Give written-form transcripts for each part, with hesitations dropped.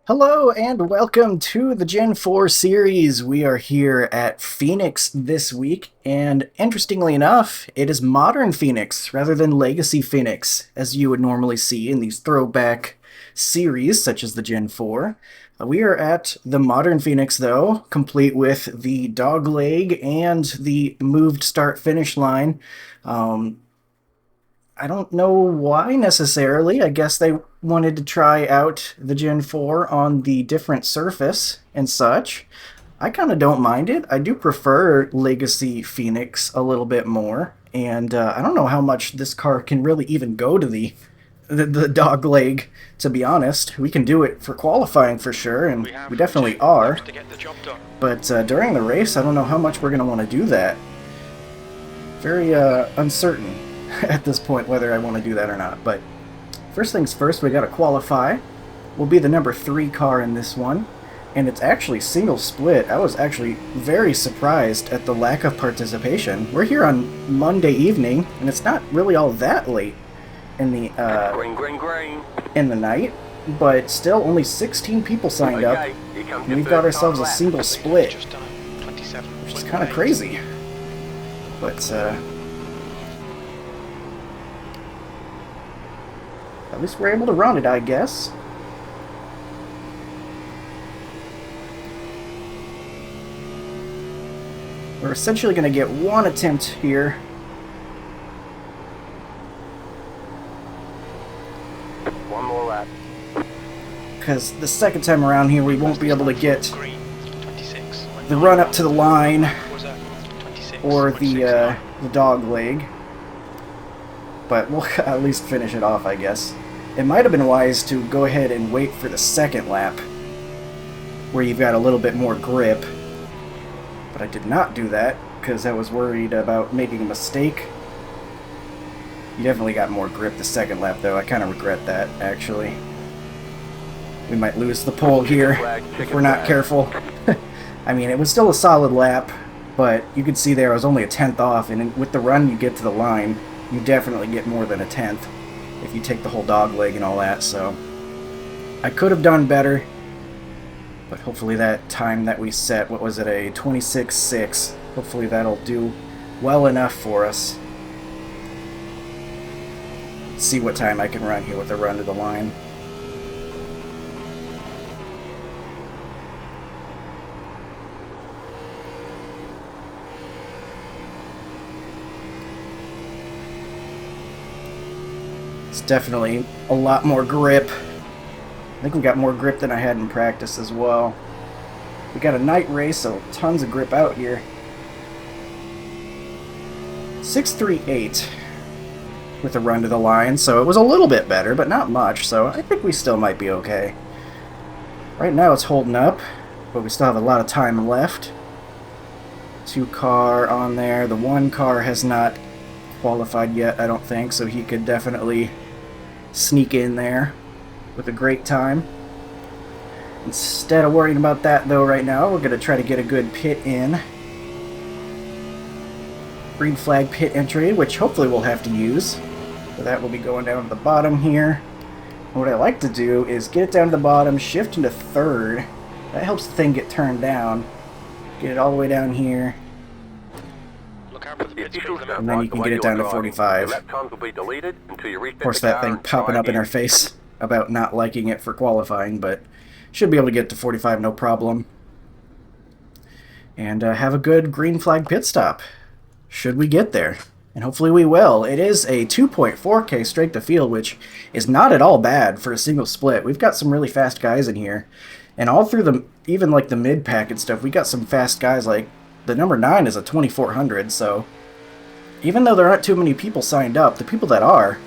Hello and welcome to the Gen 4 series. We are here at Phoenix this week, and interestingly enough, it is modern Phoenix rather than legacy Phoenix, as you would normally see in these throwback series such as the Gen 4. We are at the modern Phoenix, though, complete with the Dogleg and the moved start-finish line. Um, I don't know why necessarily. I guess they wanted to try out the Gen 4 on the different surface and such. I kind of don't mind it. I do prefer Legacy Phoenix a little bit more, and I don't know how much this car can really even go to the dog leg. To be honest, we can do it for qualifying for sure, and we definitely are. But during the race, I don't know how much we're going to want to do that. Very uncertain at this point whether I want to do that or not. But first things first, we got to qualify. We'll be the number 3 car in this one, and it's actually single split. I was actually very surprised at the lack of participation. We're here on Monday evening, and it's not really all that late in the in the night, but still only 16 people signed up, and we've got ourselves a single split, which is kind of crazy. But at least we're able to run it, I guess. We're essentially going to get one attempt here. One more lap. Because the second time around here, we won't be able to get the run up to the line or the dog leg. But we'll at least finish it off, I guess. It might have been wise to go ahead and wait for the second lap, where you've got a little bit more grip. But I did not do that, because I was worried about making a mistake. You definitely got more grip the second lap, though. I kind of regret that, actually. We might lose the pole here if we're not careful. I mean, it was still a solid lap, but you could see there I was only a tenth off, and with the run you get to the line, you definitely get more than a tenth if you take the whole dog leg and all that, so I could have done better, but hopefully that time that we set, what was it, a 26.6, hopefully that'll do well enough for us. Let's see what time I can run here with a run to the line. It's definitely a lot more grip. I think we got more grip than I had in practice as well. We got a night race, so tons of grip out here. 6.38 with a run to the line, so it was a little bit better, but not much, so I think we still might be okay. Right now it's holding up, but we still have a lot of time left. 2 car on there. The 1 car has not qualified yet, I don't think, so he could definitely sneak in there with a great time. Instead of worrying about that, though, right now, we're going to try to get a good pit in. Green flag pit entry, which hopefully we'll have to use. So that will be going down to the bottom here. And what I like to do is get it down to the bottom, shift into third. That helps the thing get turned down. Get it all the way down here. And then you can get it down to 45. Of course, that thing popping up in our face about not liking it for qualifying, but should be able to get to 45 no problem. And have a good green flag pit stop, should we get there. And hopefully we will. It is a 2.4K straight to field, which is not at all bad for a single split. We've got some really fast guys in here. And all through the, even like the mid-pack and stuff, we got some fast guys. Like the number 9 is a 2400, so even though there aren't too many people signed up, the people that are,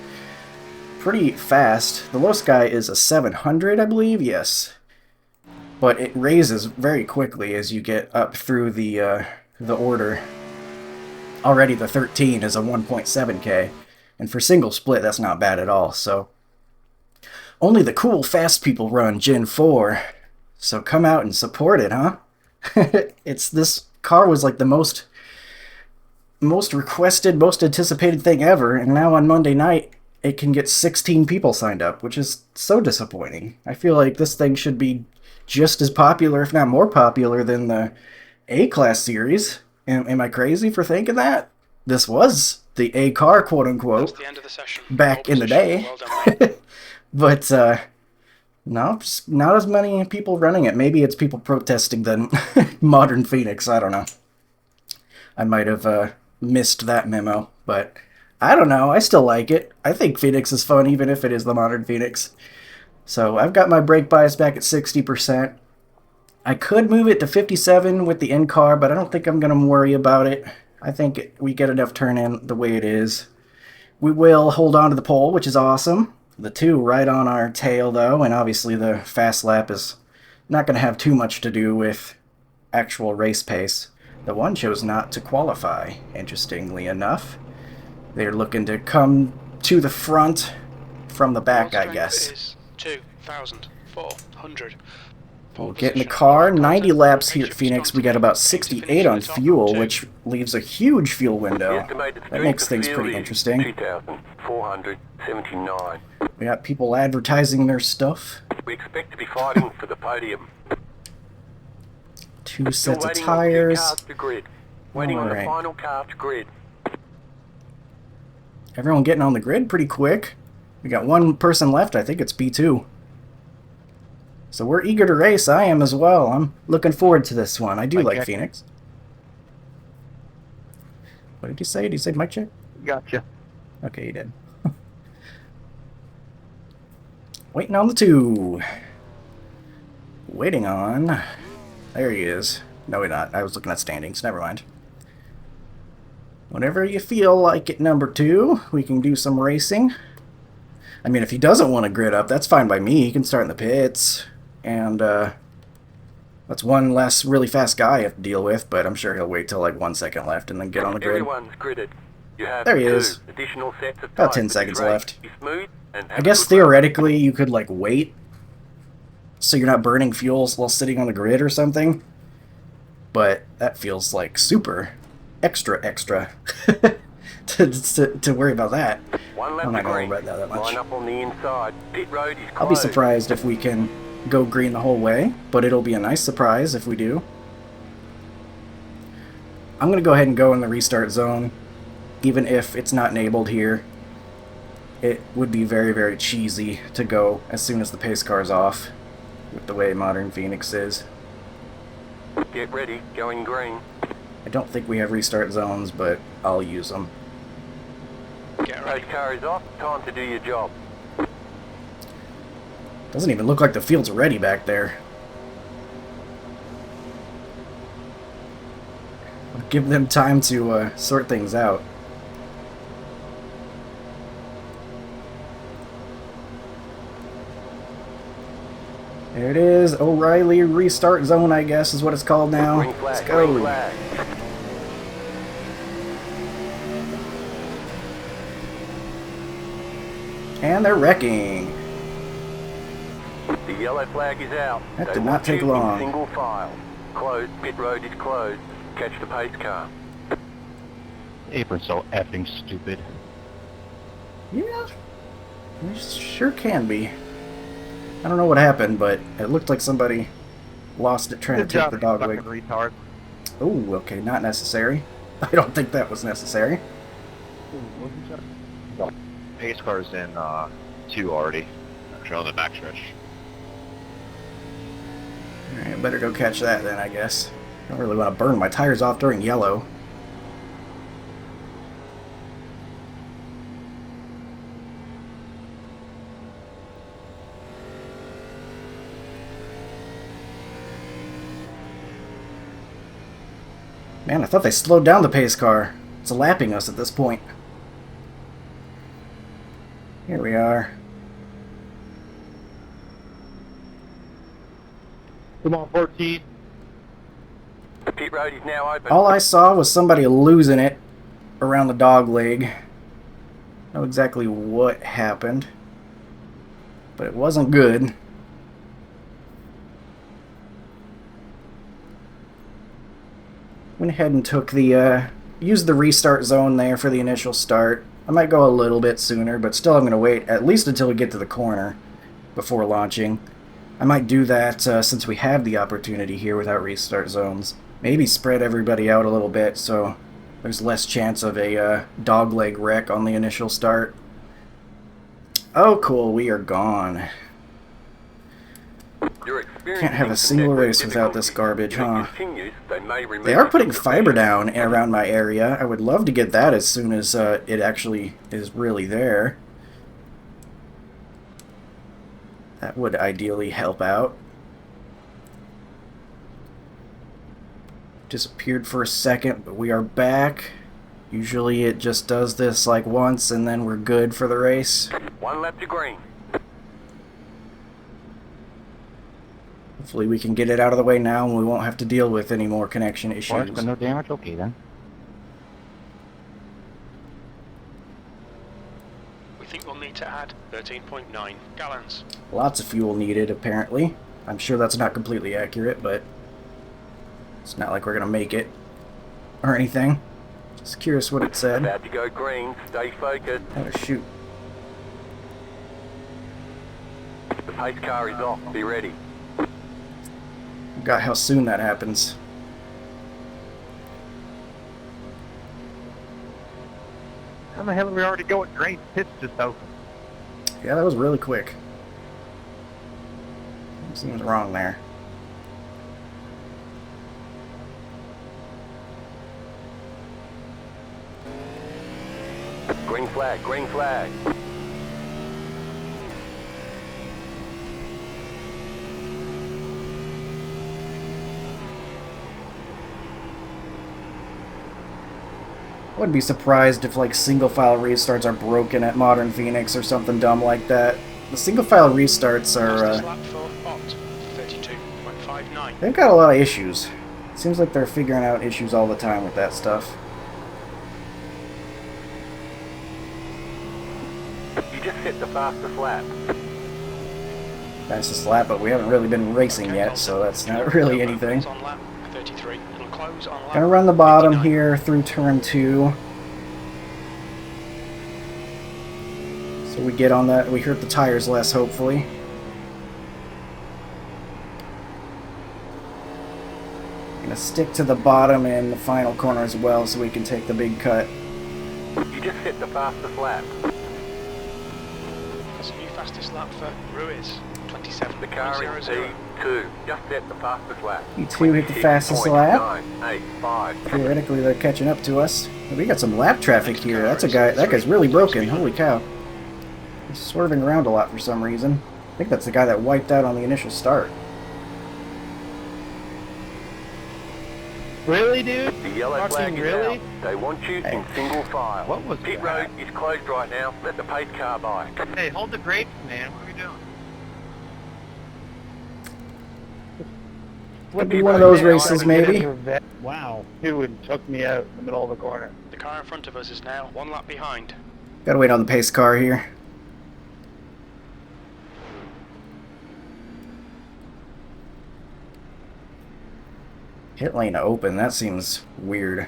pretty fast. The lowest guy is a 700, I believe, yes. But it raises very quickly as you get up through the order. Already the 13 is a 1.7K, and for single split, that's not bad at all, so only the cool fast people run Gen 4, so come out and support it, huh? This car was like the most requested, most anticipated thing ever, and now on Monday night, it can get 16 people signed up, which is so disappointing. I feel like this thing should be just as popular, if not more popular, than the A-Class series. Am I crazy for thinking that? This was the A-Car, quote That's unquote, the end of the session. back in the day. Well done, mate. But no, just not as many people running it. Maybe it's people protesting the modern Phoenix. I don't know. I might have missed that memo, but I don't know. I still like it. I think Phoenix is fun, even if it is the modern Phoenix. So I've got my brake bias back at 60%. I could move it to 57 with the in-car, but I don't think I'm going to worry about it. I think we get enough turn in the way it is. We will hold on to the pole, which is awesome. The 2 right on our tail, though, and obviously the fast lap is not going to have too much to do with actual race pace. The 1 chose not to qualify, interestingly enough. They're looking to come to the front from the back, I guess. Is 2,400. We'll get in the car. 90 laps here at Phoenix. We got about 68 on fuel, which leaves a huge fuel window. That makes things pretty interesting. 2,479. We got people advertising their stuff. We expect to be fighting for the podium. 2 sets of tires. Waiting on the Alright. final car to grid. Everyone getting on the grid pretty quick. We got 1 person left. I think it's P2. So we're eager to race. I am as well. I'm looking forward to this one. I do Mic like check. Phoenix. What did you say? Did you say mic check? Gotcha. Okay, you did. Waiting on the 2. Waiting on... There he is. No, we're not. I was looking at standings. Never mind. Whenever you feel like it, number 2, we can do some racing. I mean, if he doesn't want to grid up, that's fine by me. He can start in the pits. And, that's 1 less really fast guy I have to deal with, but I'm sure he'll wait till, like, 1 second left and then get on the grid. Everyone's gridded. You have There he is. additional sets of About tires 10 for seconds this race. left. Be smooth and have I a guess good run. theoretically you could, like, wait so you're not burning fuel while sitting on the grid or something. But that feels like super extra to worry about that. One lap I'm not to going green. to worry about that much. Line up on the inside. Pit road is closed. I'll be surprised if we can go green the whole way, but it'll be a nice surprise if we do. I'm going to go ahead and go in the restart zone, even if it's not enabled here. It would be very, very cheesy to go as soon as the pace car's off, with the way modern Phoenix is. Get ready. Going green. I don't think we have restart zones, but I'll use them. Get ready. Race car is off. Time to do your job. Doesn't even look like the field's ready back there. I'll give them time to sort things out. There it is. O'Reilly restart zone, I guess, is what it's called now. Green flag. Let's go. Green flag. And they're wrecking. The yellow flag is out. That They did not want take you in long. single file. Closed. Pit road is closed. Catch the pace car. Apron's so effing stupid. Yeah, it sure can be. I don't know what happened, but it looked like somebody lost it trying to take the dog fucking leg. retard. Oh, okay, not necessary. I don't think that was necessary. Pace car's in 2 already. Actually on the backstretch. Alright, better go catch that then, I guess. I don't really want to burn my tires off during yellow. Man, I thought they slowed down the pace car. It's lapping us at this point. Here we are. Come on, 14. The pit road is now open. All I saw was somebody losing it around the dog leg. Know exactly what happened, but it wasn't good. Went ahead and took the used the restart zone there for the initial start. I might go a little bit sooner, but still I'm going to wait at least until we get to the corner before launching. I might do that since we have the opportunity here without restart zones. Maybe spread everybody out a little bit so there's less chance of a dogleg wreck on the initial start. Oh, cool, we are gone. Can't have a single race without this garbage, huh? They are putting fiber down around my area. I would love to get that as soon as it actually is really there. That would ideally help out. Disappeared for a second, but we are back. Usually it just does this like once and then we're good for the race. 1 lap to green. Hopefully we can get it out of the way now and we won't have to deal with any more connection issues. But no damage? Okay then. We think we'll need to add 13.9 gallons. Lots of fuel needed, apparently. I'm sure that's not completely accurate, but it's not like we're going to make it or anything. Just curious what it said. About to go green. Stay focused. Oh, shoot. The pace car is off. Be ready. Forgot how soon that happens. How the hell are we already going green? Pit's just open. Yeah, that was really quick. Seems wrong there. Green flag. Green flag. I wouldn't be surprised if like single file restarts are broken at Modern Phoenix or something dumb like that. The single file restarts are Lap for Ott, 32.59. they've got a lot of issues. Seems like they're figuring out issues all the time with that stuff. You just hit the fastest lap. Fastest lap, but we haven't really been racing yet, so that's not really anything. On lap 33. It'll close on lap Gonna run the bottom 59. here through turn 2. So we get on that, we hurt the tires less, hopefully. Gonna stick to the bottom in the final corner as well so we can take the big cut. You just hit the fastest lap. That's a new fastest lap for Ruiz. 27. The car is P2. Just hit the fastest lap. P2 hit the fastest lap. 985. Theoretically, they're catching up to us. We got some lap traffic here. That's a guy. That guy's really broken. Holy cow! He's swerving around a lot for some reason. I think that's the guy that wiped out on the initial start. Really, dude? The yellow Fucking flag is really? out. They want you in single file. What was Pit that? road is closed right now. Let the pace car by. Hey, hold the brakes, man. What are we doing? Could be one of those races, maybe. Wow. Who took me out in the middle of the corner? The car in front of us is now 1 lap behind. Gotta wait on the pace car here. Pit lane open. That seems weird.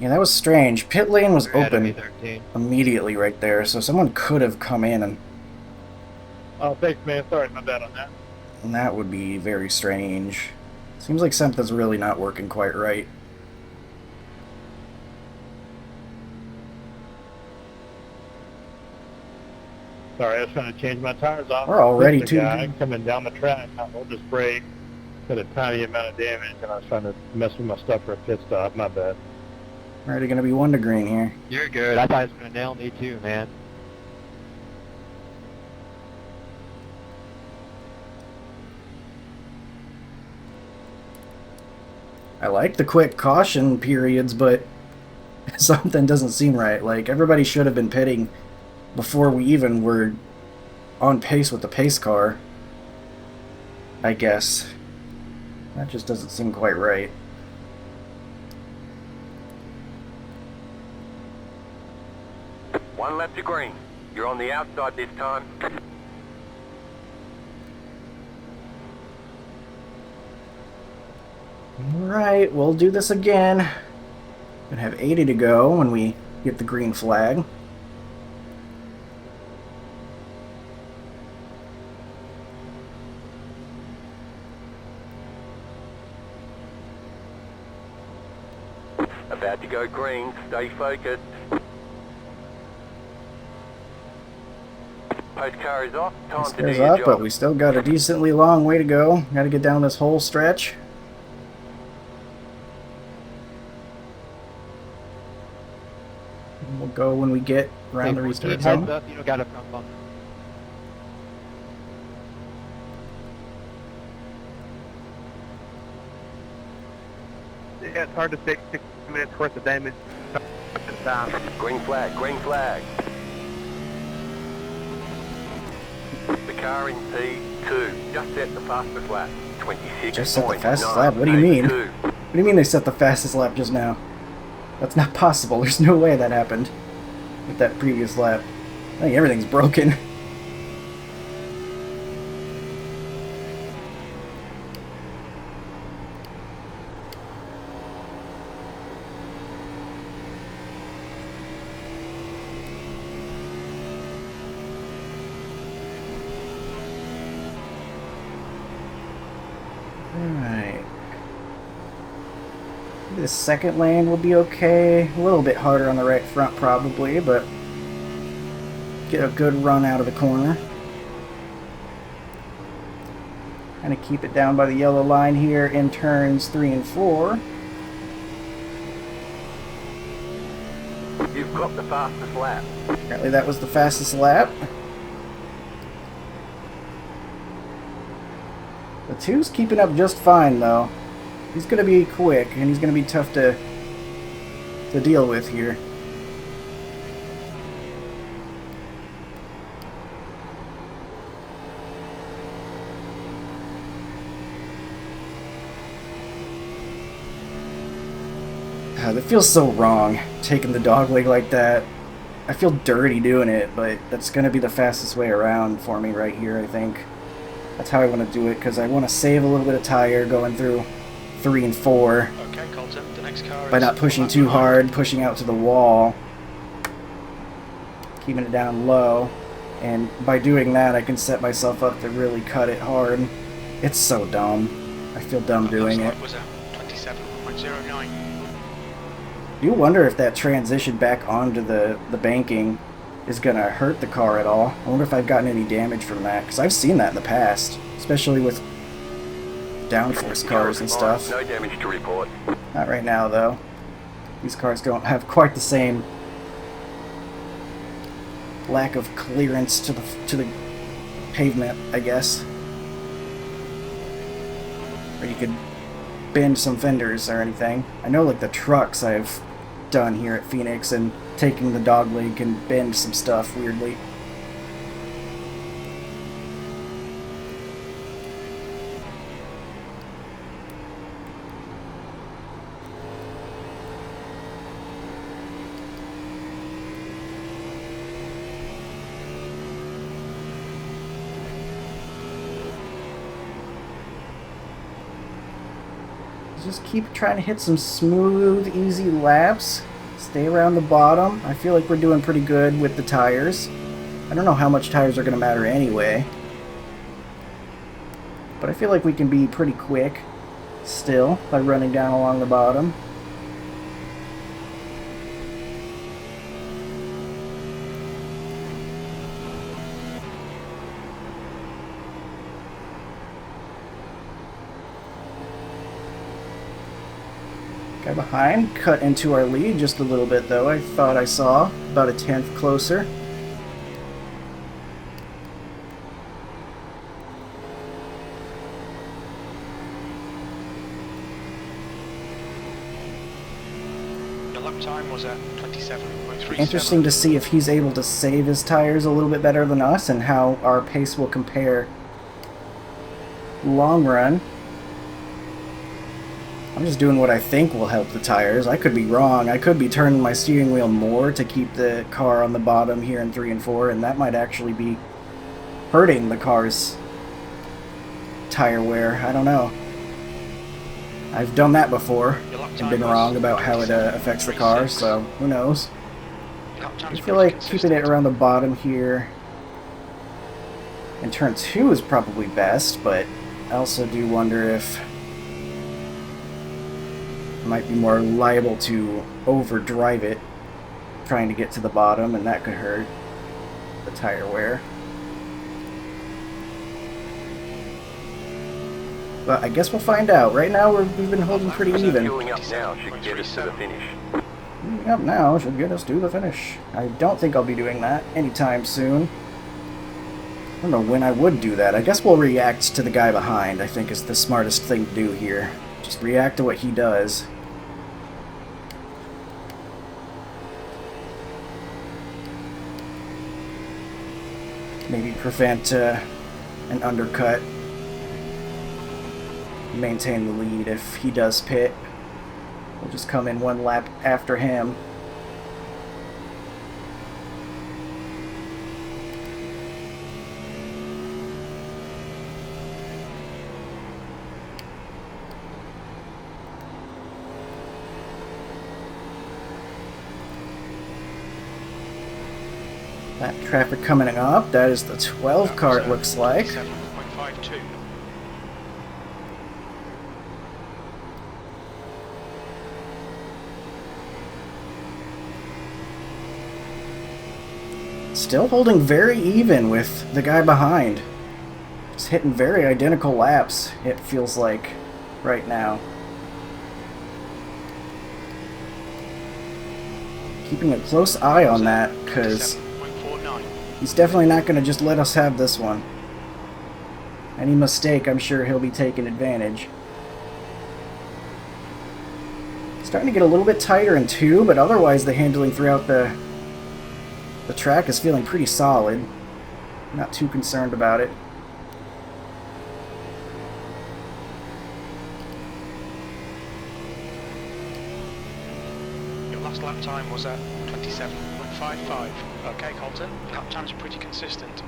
Yeah, that was strange. Pit lane was You're ahead of me, open 13. immediately right there, so someone could have come in, Oh, thanks, man. Sorry, my bad on that. and that would be very strange. Seems like something's really not working quite right. Sorry, I was trying to change my tires off. We're already There's a too guy good. coming down the track. I hold this brake. Got a tiny amount of damage, and I was trying to mess with my stuff for a pit stop. My bad. Already gonna be 1 to green here. You're good. I thought he was going to nail me too, man. I like the quick caution periods, but something doesn't seem right. Like, everybody should have been pitting before we even were on pace with the pace car, I guess. That just doesn't seem quite right. 1 lap to green. You're on the outside this time. Alright, we'll do this again. Gonna have 80 to go when we get the green flag. About to go green. Stay focused. Post car is off. Time to do There's your up, job. but we still got a decently long way to go. Gotta get down this whole stretch. And we'll go when we get around the restart Heads zone. up, you don't got a front bump. Yeah, it's hard to fix 6 minutes worth of damage. Green flag, green flag. The car in P2 just set the fastest lap. 26. Just set the fastest lap? What do you mean? What do you mean they set the fastest lap just now? That's not possible. There's no way that happened with that previous lap. I think everything's broken. Alright. The second lane will be okay. A little bit harder on the right front probably, but get a good run out of the corner. Kind of keep it down by the yellow line here in turns 3 and 4. You've got the fastest lap. Apparently that was the fastest lap. The 2's keeping up just fine though. He's going to be quick and he's going to be tough to deal with here. That feels so wrong, taking the dogleg like that. I feel dirty doing it, but that's going to be the fastest way around for me right here, I think. That's how I want to do it, because I want to save a little bit of tire going through 3 and 4 Okay, Colton, the next car by is not pushing lap too behind. hard, pushing out to the wall, keeping it down low, and by doing that I can set myself up to really cut it hard. It's so dumb. I feel dumb doing it. Was a 27.09. I do wonder if that transition back onto the banking is going to hurt the car at all. I wonder if I've gotten any damage from that, because I've seen that in the past, especially with downforce cars and stuff. No damage to report. Not right now, though. These cars don't have quite the same lack of clearance to the pavement, I guess. Or you could bend some fenders or anything. I know, like, the trucks I've done here at Phoenix, and taking the dogleg can bend some stuff weirdly. Just keep trying to hit some smooth, easy laps. Stay around the bottom. I feel like we're doing pretty good with the tires. I don't know how much tires are going to matter anyway. But I feel like we can be pretty quick still by running down along the bottom. Guy behind cut into our lead just a little bit though. I thought I saw about a 10th closer. The lap time was at 27.37. Interesting to see if he's able to save his tires a little bit better than us and how our pace will compare long run. I'm just doing what I think will help the tires. I could be wrong. I could be turning my steering wheel more to keep the car on the bottom here in 3 and 4, and that might actually be hurting the car's tire wear. I don't know. I've done that before and been wrong about how it affects the car, so who knows. I feel like keeping it around the bottom here in turn 2 is probably best, but I also do wonder if I might be more liable to overdrive it trying to get to the bottom, and that could hurt the tire wear. But I guess we'll find out. Right now we've been holding pretty even. Fueling up now should get us to the finish. Moving up now should get us to the finish. I don't think I'll be doing that anytime soon. I don't know when I would do that. I guess we'll react to the guy behind, I think is the smartest thing to do here. Just react to what he does. Maybe prevent an undercut. Maintain the lead if he does pit. We'll just come in one lap after him. That traffic coming up, that is the 12 car it looks like. 7.52. Still holding very even with the guy behind. Just hitting very identical laps, it feels like, right now. Keeping a close eye on that, because he's definitely not going to just let us have this one. Any mistake, I'm sure he'll be taking advantage. Starting to get a little bit tighter in 2, but otherwise the handling throughout the track is feeling pretty solid. Not too concerned about it. Your last lap time was at 27.55. Okay, Colton, lap times are pretty consistent.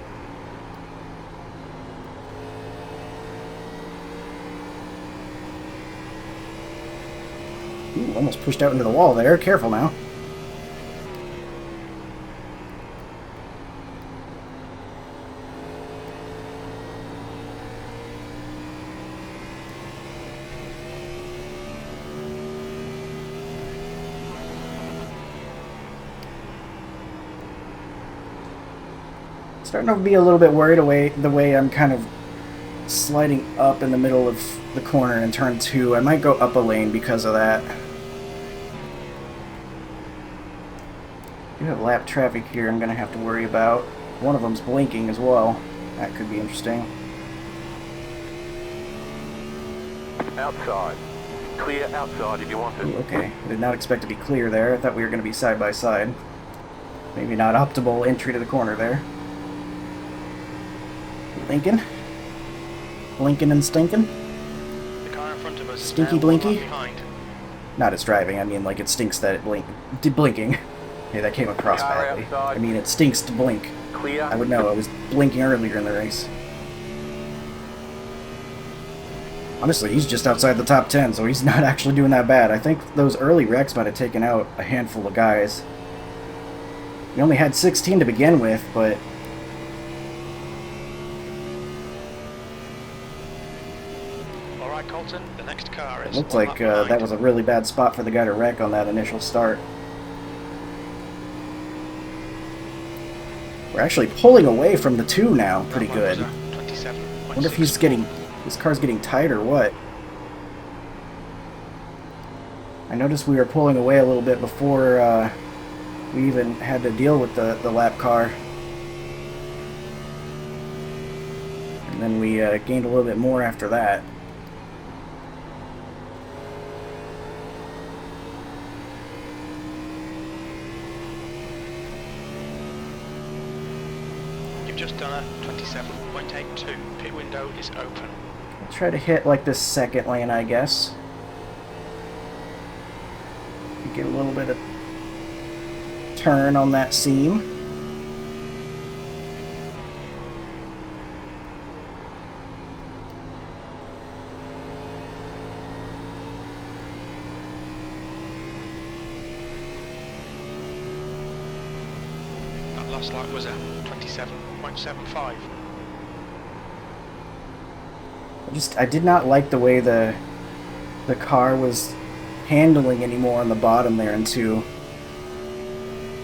Ooh, almost pushed out into the wall there. Careful now. Starting to be a little bit worried away the way I'm kind of sliding up in the middle of the corner in turn 2. I might go up a lane because of that. You have lap traffic here I'm going to have to worry about. One of them's blinking as well. That could be interesting. Outside. Clear outside if you want it. Ooh, okay, I did not expect to be clear there. I thought we were going to be side by side. Maybe not optimal entry to the corner there. Lincoln. Blinking and stinking. The car in front of us Stinky is now one blinky? lap behind. Not its driving, I mean like it stinks that it blinking. Yeah, that came across Car badly. outside. I mean it stinks to blink. Clear. I would know, I was blinking earlier in the race. Honestly, he's just outside the top 10, so he's not actually doing that bad. I think those early wrecks might have taken out a handful of guys. We only had 16 to begin with, but Alright, Colton, the next car is it looked one like lap behind. that was a really bad spot for the guy to wreck on that initial start. We're actually pulling away from the 2 now, pretty good. I wonder if he's getting, this car's getting tight or what. I noticed we were pulling away a little bit before we even had to deal with the lap car. And then we gained a little bit more after that. You've just done a 27.82. Pit window is open. I'll try to hit like this second lane, I guess. Get a little bit of turn on that seam. That last lap was at 27.75. I did not like the way the car was handling anymore on the bottom there, and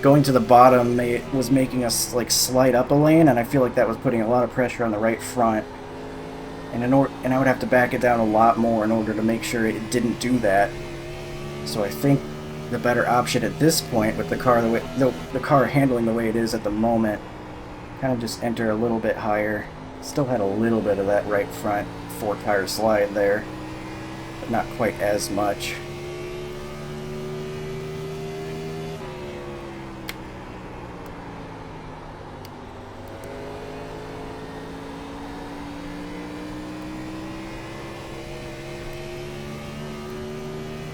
going to the bottom, it was making us like slide up a lane, and I feel like that was putting a lot of pressure on the right front. And I would have to back it down a lot more in order to make sure it didn't do that. So I think the better option at this point, with the car handling the way it is at the moment, kind of just enter a little bit higher. Still had a little bit of that right front 4-tire slide there, but not quite as much.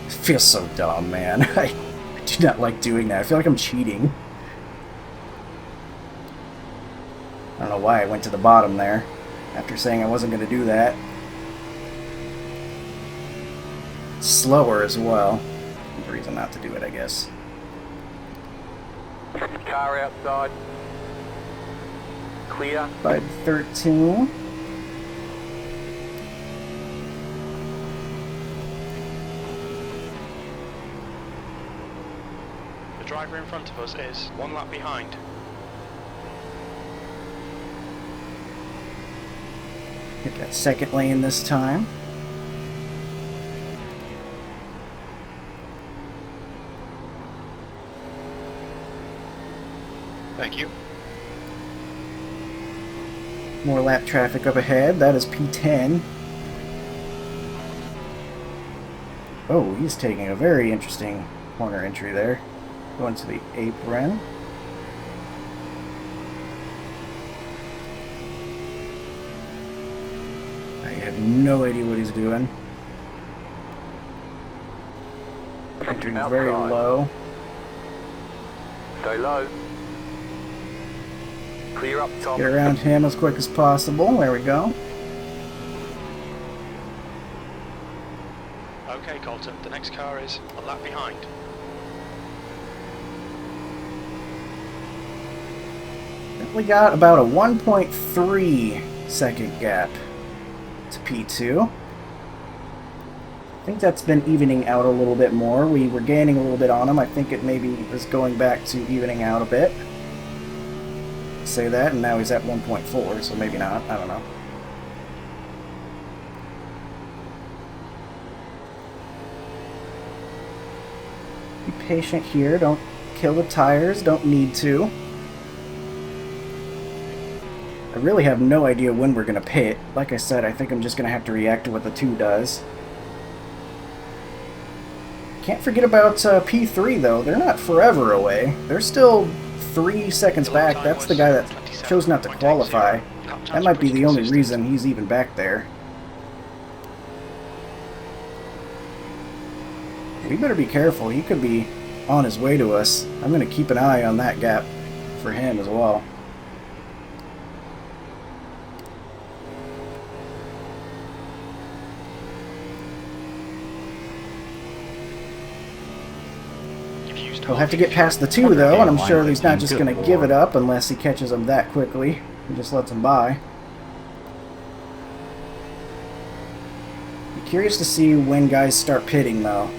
Feels so dumb, man. I do not like doing that. I feel like I'm cheating. I don't know why I went to the bottom there after saying I wasn't going to do that. Slower as well. There's a reason not to do it, I guess. Car outside. Clear. By 13. The driver in front of us is 1 lap behind. Hit that second lane this time. Thank you. More lap traffic up ahead. That is P10. Oh, he's taking a very interesting corner entry there. Going to the apron. I have no idea what he's doing. Entering very low. Stay low. Clear up top. Get around him as quick as possible. There we go. Okay, Colton, the next car is a lap behind. We got about a 1.3 second gap to P2. I think that's been evening out a little bit more. We were gaining a little bit on him. I think it maybe was going back to evening out a bit. Say that, and now he's at 1.4, so maybe not. I don't know. Be patient here. Don't kill the tires. Don't need to. I really have no idea when we're going to pit. Like I said, I think I'm just going to have to react to what the 2 does. Can't forget about P3, though. They're not forever away. They're still 3 seconds back. That's the guy that chose not to qualify. That might be the only reason he's even back there. We better be careful. He could be on his way to us. I'm going to keep an eye on that gap for him as well. He'll have to get past the 2, though, and I'm sure he's not just going to give it up unless he catches them that quickly and just lets them by. Be curious to see when guys start pitting, though.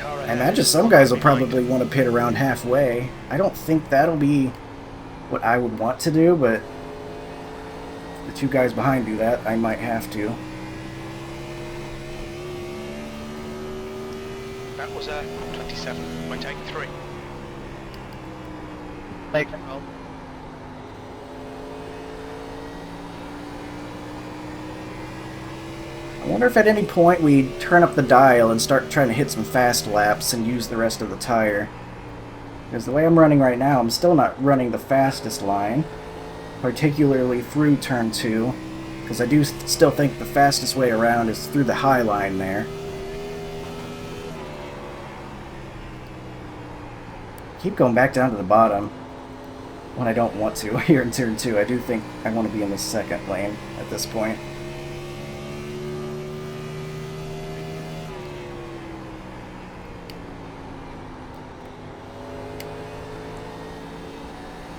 I imagine some guys will probably want to pit around halfway. I don't think that'll be what I would want to do, but if the 2 guys behind do that, I might have to. That was 27.83. Thank you. I wonder if at any point we turn up the dial and start trying to hit some fast laps and use the rest of the tire. Because the way I'm running right now, I'm still not running the fastest line, particularly through turn 2, because I do still think the fastest way around is through the high line there. keep going back down to the bottom when I don't want to here in Turn 2. I do think I want to be in the second lane at this point.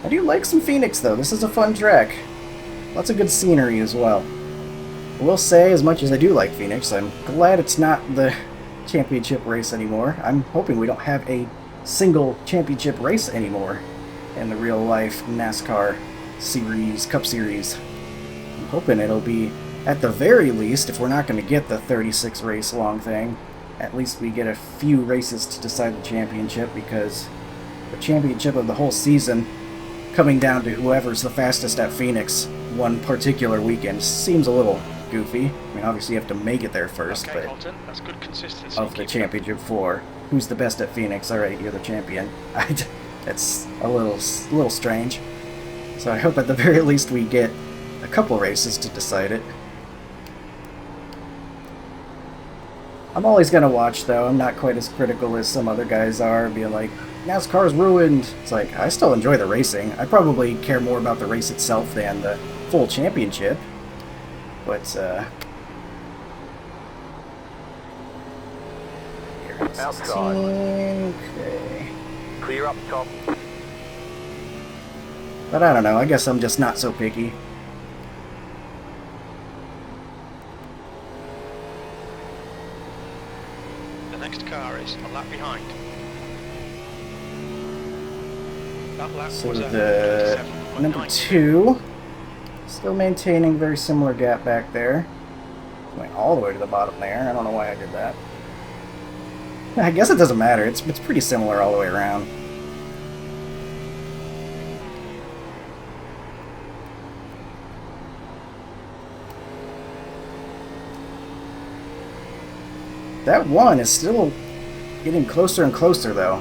I do like some Phoenix, though. This is a fun track. Lots of good scenery as well. I will say, as much as I do like Phoenix, I'm glad it's not the championship race anymore. I'm hoping we don't have a single championship race anymore in the real-life NASCAR series, Cup Series. I'm hoping it'll be, at the very least, if we're not going to get the 36 race long thing, at least we get a few races to decide the championship, because the championship of the whole season coming down to whoever's the fastest at Phoenix one particular weekend seems a little goofy. I mean, obviously you have to make it there first, Okay, but Colton, that's good consistency. of the Keep it championship 4, who's the best at Phoenix? Alright, you're the champion. That's a little strange. So I hope at the very least we get a couple races to decide it. I'm always going to watch, though. I'm not quite as critical as some other guys are, being like, NASCAR's ruined. It's like, I still enjoy the racing. I probably care more about the race itself than the full championship. But, Outside. Okay. Clear up top. But I don't know, I guess I'm just not so picky. The next car is a lap behind. That lap So was at the 27.9. number 2, still maintaining very similar gap back there. Went all the way to the bottom there. I don't know why I did that. I guess it doesn't matter. It's pretty similar all the way around. That one is still getting closer and closer, though.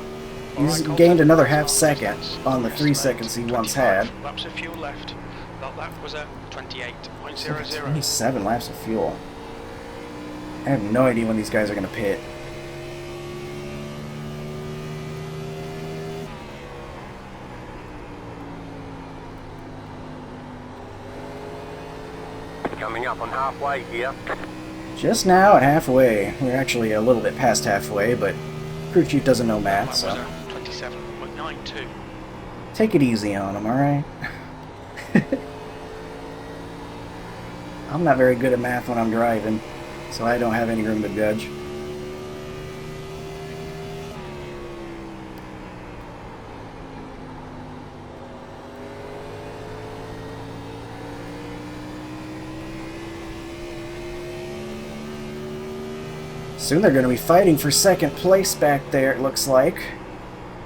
He's gained another half second on the 3 seconds he once had. Laps of fuel left. That lap was at 28.00. 27 laps of fuel. I have no idea when these guys are going to pit. Coming up on halfway here. Just now at halfway. We're actually a little bit past halfway, but crew chief doesn't know math, That so was at 27.92. take it easy on him, alright? I'm not very good at math when I'm driving, so I don't have any room to judge. Soon they're going to be fighting for second place back there, it looks like.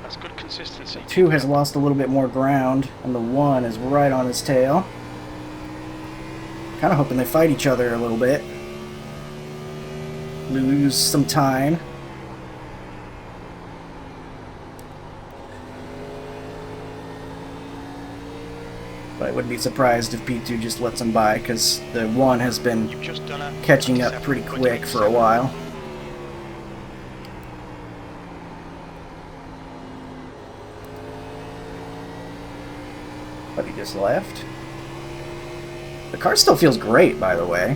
That's good consistency. 2 has lost a little bit more ground, and the 1 is right on his tail. Kind of hoping they fight each other a little bit. Lose some time. But I wouldn't be surprised if P2 just lets him by, because the 1 has been You've just done a catching up pretty quick for a 27.87. while. But he just left. The car still feels great, by the way.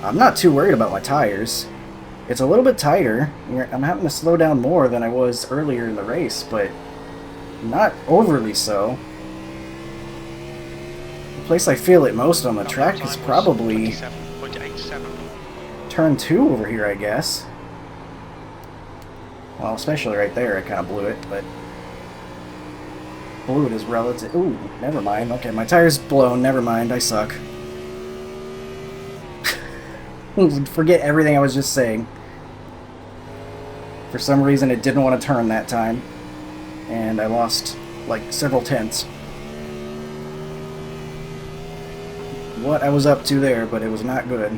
I'm not too worried about my tires. It's a little bit tighter. I'm having to slow down more than I was earlier in the race, but not overly so. The place I feel it most on the track is probably 27.87. turn 2 over here, I guess. Well, especially right there, I kind of blew it, but blew it is relative. Ooh, never mind. Okay, my tire's blown. Never mind. I suck. Forget everything I was just saying. For some reason, it didn't want to turn that time, and I lost like several tenths. What I was up to there, but it was not good.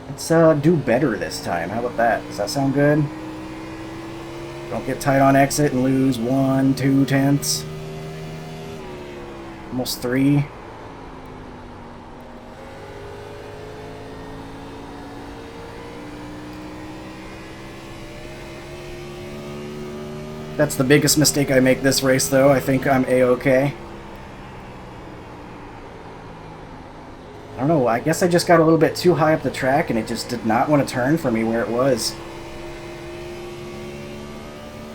Let's do better this time. How about that? Does that sound good? Don't get tight on exit and lose 1, 2 tenths. Almost 3. That's the biggest mistake I make this race, though. I think I'm A-okay. I don't know, I guess I just got a little bit too high up the track and it just did not want to turn for me where it was.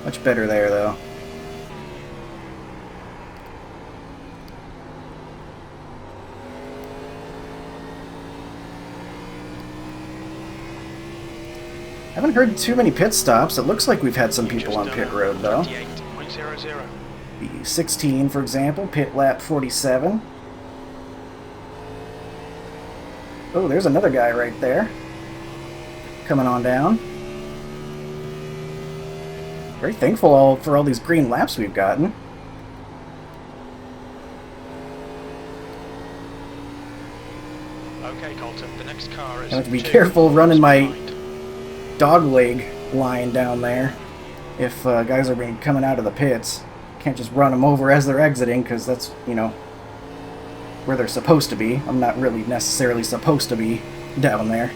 Much better there, though. Haven't heard too many pit stops. It looks like we've had some people on pit road, though. 28.00. The 16, for example, pit lap 47. Oh, there's another guy right there. Coming on down. Very thankful for all these green laps we've gotten. Okay, Colton, the next car is I have to be 2 careful running my behind. Dogleg line down there if guys are coming out of the pits. Can't just run them over as they're exiting, because that's, you know, where they're supposed to be. I'm not really necessarily supposed to be down there.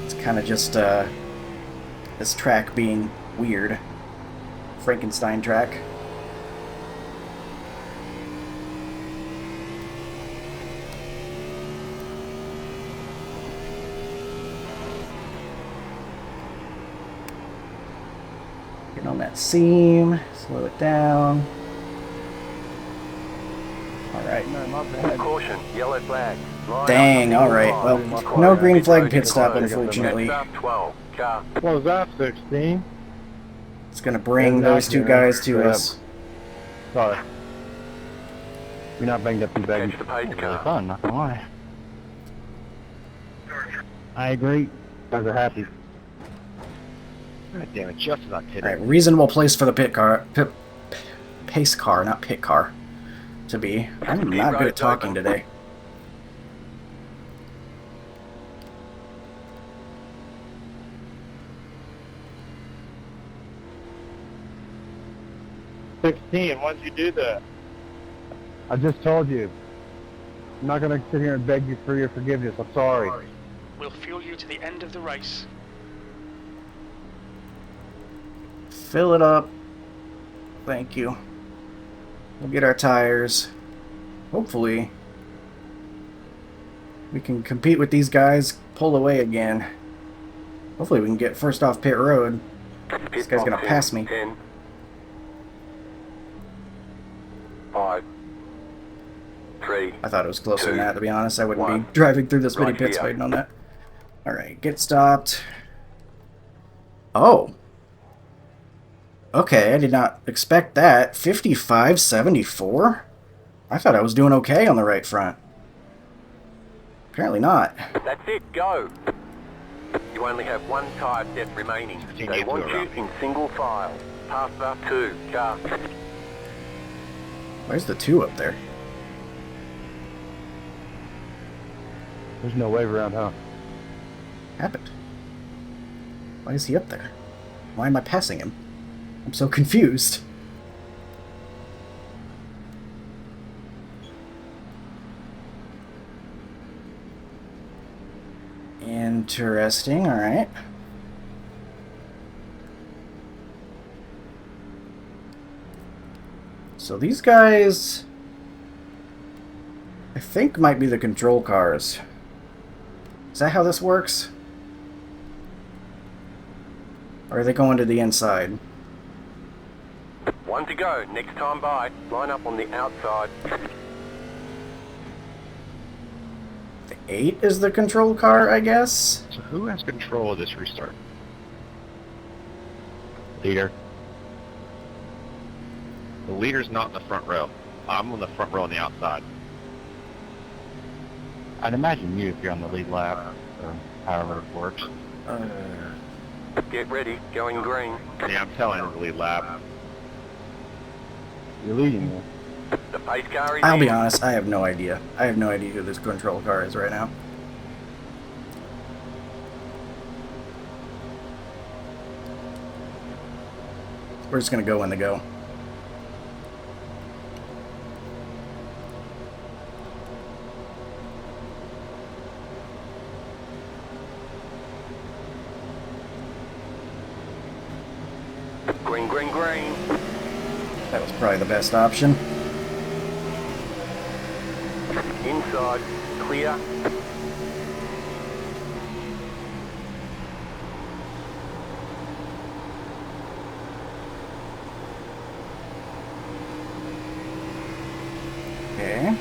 It's kind of just this track being weird. Frankenstein track. Get on that seam, slow it down. Alright. Caution, yellow flag. Line Dang, up, alright. Well, no green flag pit stop, closed. unfortunately. Next up, 12. Car. What was that, 16? It's gonna bring those two guys to us. Sorry. You're not banged up too bad. Catch the pace car. Fun, not gonna lie. I agree. Guys are happy. God damn it, just not hitting. Alright, reasonable place for the pace car, not pit car, to be. I'm not good at talking today. Why'd you do that? I just told you. I'm not gonna sit here and beg you for your forgiveness. I'm sorry. We'll fuel you to the end of the race. Fill it up. Thank you. We'll get our tires. Hopefully, we can compete with these guys, pull away again. Hopefully we can get first off pit road. This guy's gonna pass me. 10, 5, 3. I thought it was closer than that, to be honest. I wouldn't One. be driving through this many Right pits here. waiting on that. Alright, get stopped. Oh. Okay, I did not expect that. 55.74? I thought I was doing okay on the right front. Apparently not. That's it, go. You only have one tyre depth remaining. Continue They to want you around. in single file. Pass up 2, car. Where's the 2 up there? There's no wave around, huh? Happened? Why is he up there? Why am I passing him? I'm so confused. Interesting, alright. So these guys, I think, might be the control cars. Is that how this works? Or are they going to the inside? 1 to go. Next time by. Line up on the outside. The 8 is the control car, I guess? So who has control of this restart? Leader. The leader's not in the front row. I'm on the front row on the outside. I'd imagine you if you're on the lead lap, or however it works. Get ready. Going green. Yeah, I'm telling you, the lead lap. You're leading me. The pace car is I'll in. be honest, I have no idea. I have no idea who this control car is right now. We're just gonna go when they go. That was probably the best option. Inside, clear. Okay.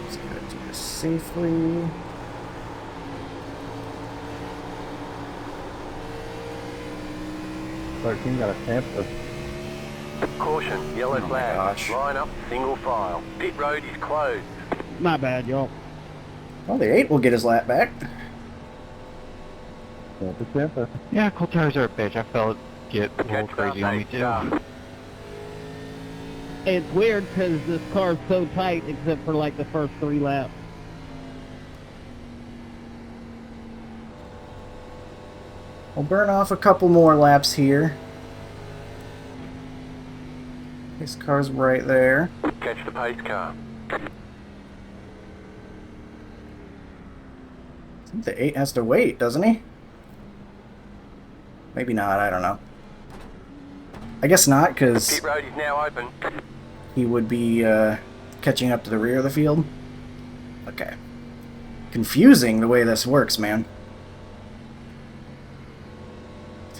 Let's go do this safely. Team got a tamper. Caution, yellow Oh my flag. gosh. Line up, single file. Pit road is closed. My bad, y'all. Well, the 8 will get his lap back. Tamper, tamper. Yeah, cold tires are a bitch. I felt it get a little Catch crazy on me too. It's weird because this car's so tight except for like the first 3 laps. We'll burn off a couple more laps here. This car's right there. Catch the pace car. I think the 8 has to wait, doesn't he? Maybe not, I don't know. I guess not, because Pit road is now open. he would be catching up to the rear of the field. Okay. Confusing the way this works, man.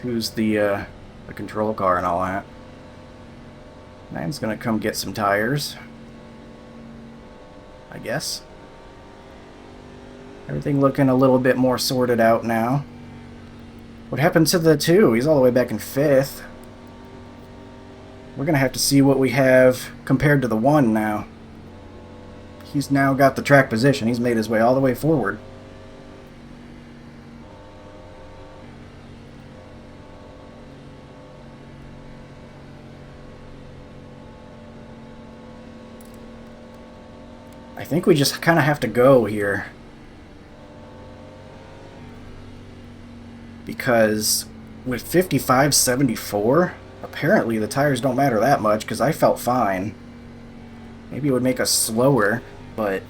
Who's the control car and all that? Man's gonna come get some tires, I guess. Everything looking a little bit more sorted out now. What happened to the 2? He's all the way back in 5th. We're gonna have to see what we have compared to the 1 now. He's now got the track position. He's made his way all the way forward. I think we just kind of have to go here. Because with 55.74, apparently the tires don't matter that much because I felt fine. Maybe it would make us slower, but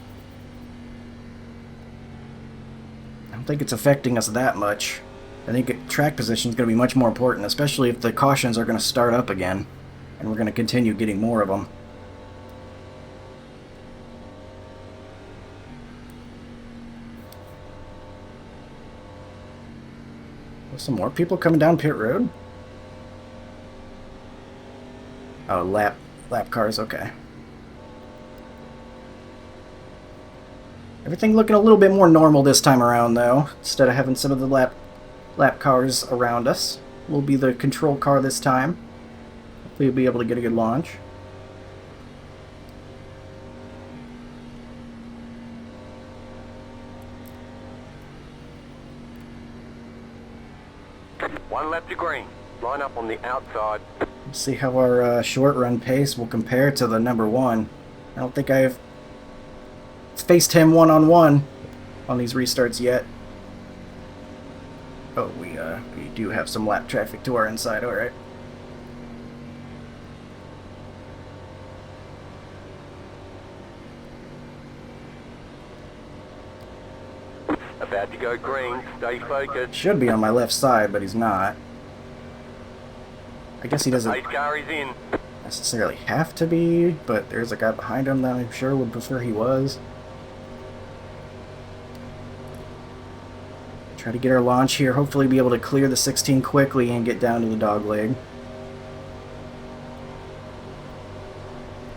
I don't think it's affecting us that much. I think track position is going to be much more important, especially if the cautions are going to start up again and we're going to continue getting more of them. Some more people coming down pit road? Oh, lap cars, okay. Everything looking a little bit more normal this time around, though. Instead of having some of the lap cars around us, we'll be the control car this time. Hopefully we'll be able to get a good launch. One lap to green. Line up on the outside. Let's see how our short run pace will compare to the number 1. I don't think I've faced him one-on-one on these restarts yet. Oh, we do have some lap traffic to our inside, alright. About to go green. Stay focused. Should be on my left side, but he's not. I guess he doesn't Pace car is in. necessarily have to be, but there's a guy behind him that I'm sure would prefer he was. Try to get our launch here, hopefully be able to clear the 16 quickly and get down to the Dogleg.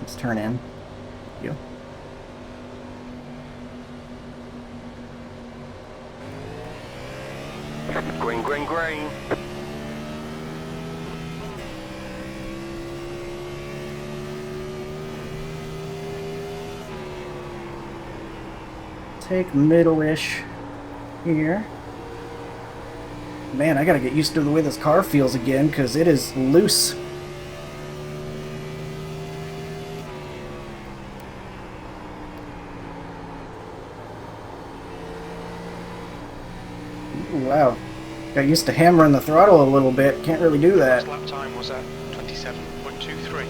Let's turn in. Thank you. Green, green, green. Take middle-ish here. Man, I gotta get used to the way this car feels again, because it is loose. Ooh, wow. Got used to hammering the throttle a little bit. Can't really do that. His lap time was at 27.23.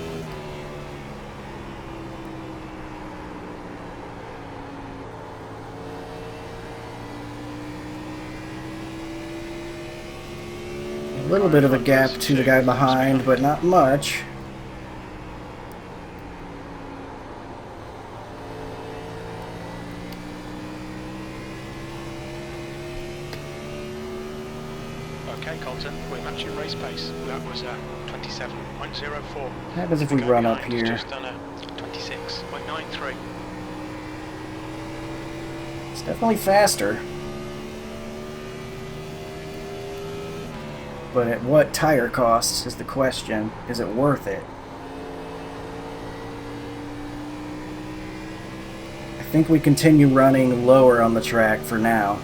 A little bit of a gap to the guy behind, but not much. Okay, Colton, we're matching race pace. That was 27.04. What happens if we run up here? Just done a 26.93. It's definitely faster. But at what tire cost is the question? Is it worth it? I think we continue running lower on the track for now.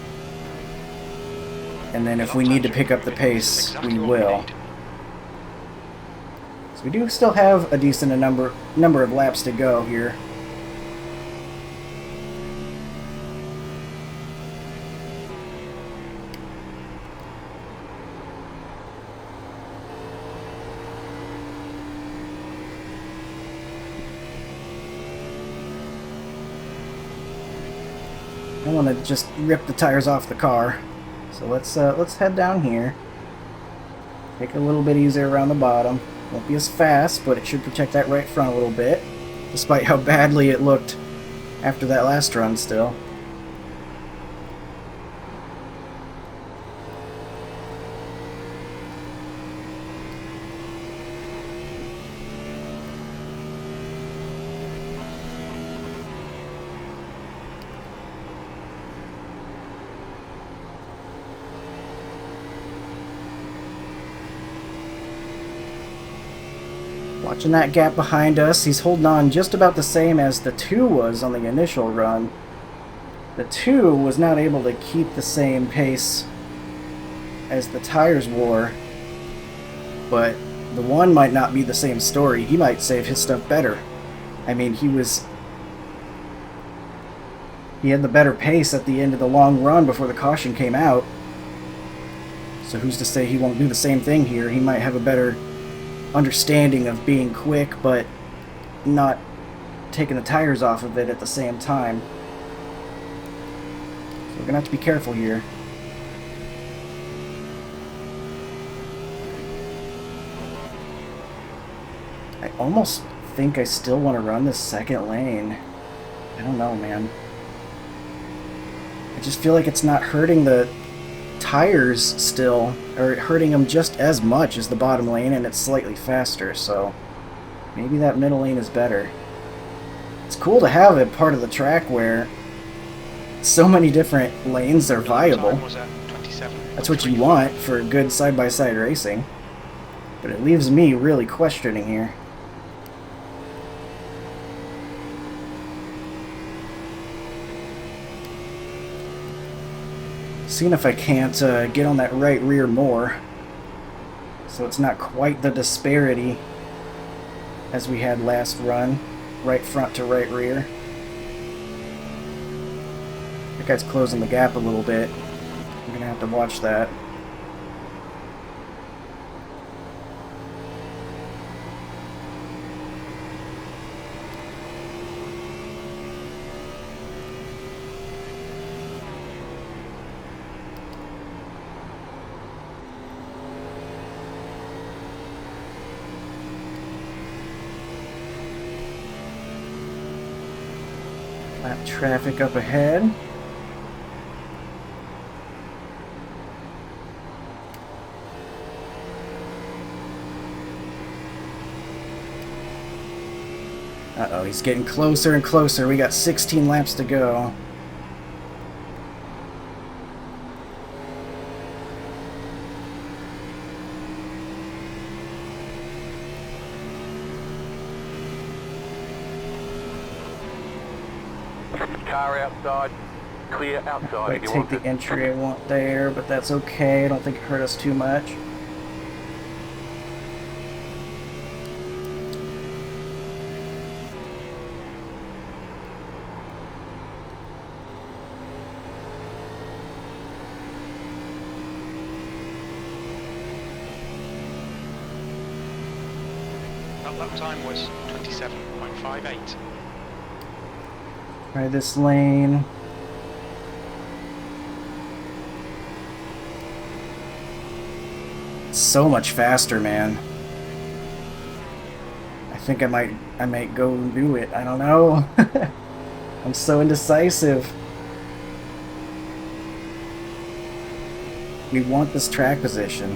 And then if we need to pick up the pace, we will. So we do still have a decent number of laps to go here. I want to just rip the tires off the car. So let's head down here. Take it a little bit easier around the bottom. Won't be as fast, but it should protect that right front a little bit, despite how badly it looked after that last run still. Watching that gap behind us, he's holding on just about the same as the 2 was on the initial run. The 2 was not able to keep the same pace as the tires wore, but the 1 might not be the same story. He might save his stuff better. I mean, he had the better pace at the end of the long run before the caution came out. So who's to say he won't do the same thing here? He might have a better understanding of being quick, but not taking the tires off of it at the same time. So we're gonna have to be careful here. I almost think I still want to run this second lane. I don't know, man. I just feel like it's not hurting the tires still, or hurting them just as much as the bottom lane, and it's slightly faster, so maybe that middle lane is better. It's cool to have a part of the track where so many different lanes are viable. That's what you want for good side-by-side racing, but it leaves me really questioning here. Seeing if I can't get on that right rear more, so it's not quite the disparity as we had last run, right front to right rear. That guy's closing the gap a little bit. I'm gonna have to watch that. Lap traffic up ahead. Uh-oh, he's getting closer and closer. We got 16 laps to go. Car outside, clear outside. Might take the entry I want there, but that's okay. I don't think it hurt us too much. That lap time was 27.58. Try this lane. It's so much faster, man. I think I might go do it. I don't know. I'm so indecisive. We want this track position.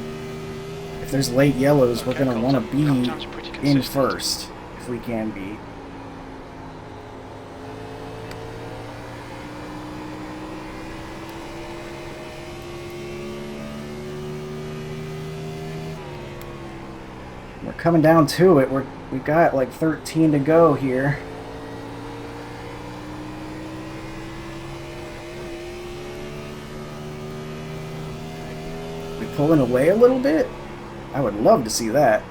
If there's late yellows, we're going to want to be in first, if we can be. We're coming down to it. We got like 13 to go here. We pulling away a little bit? I would love to see that.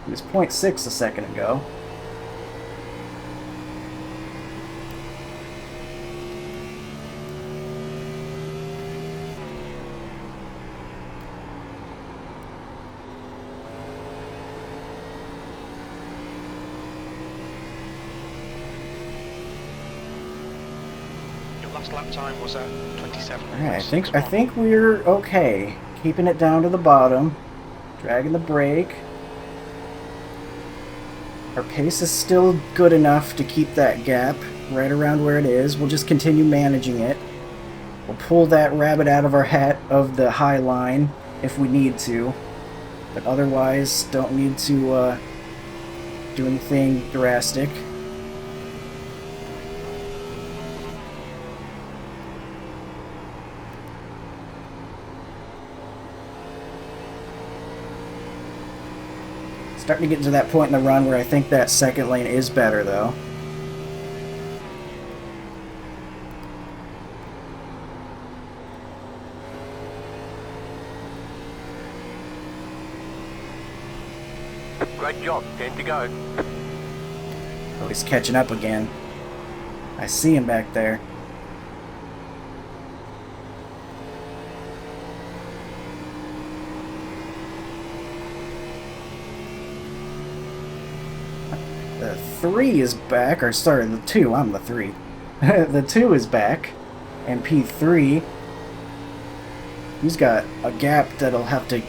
It was 0.6 a second ago. Last lap time was at 27. Alright, I think we're okay. Keeping it down to the bottom. Dragging the brake. Our pace is still good enough to keep that gap right around where it is. We'll just continue managing it. We'll pull that rabbit out of our hat of the high line if we need to. But otherwise, don't need to do anything drastic. Starting to get to that point in the run where I think that second lane is better, though. Great job, 10 to go. Oh, he's catching up again. I see him back there. The 3 is back, or sorry, the 2, I'm the 3. The 2 is back, and P3, he's got a gap that'll have to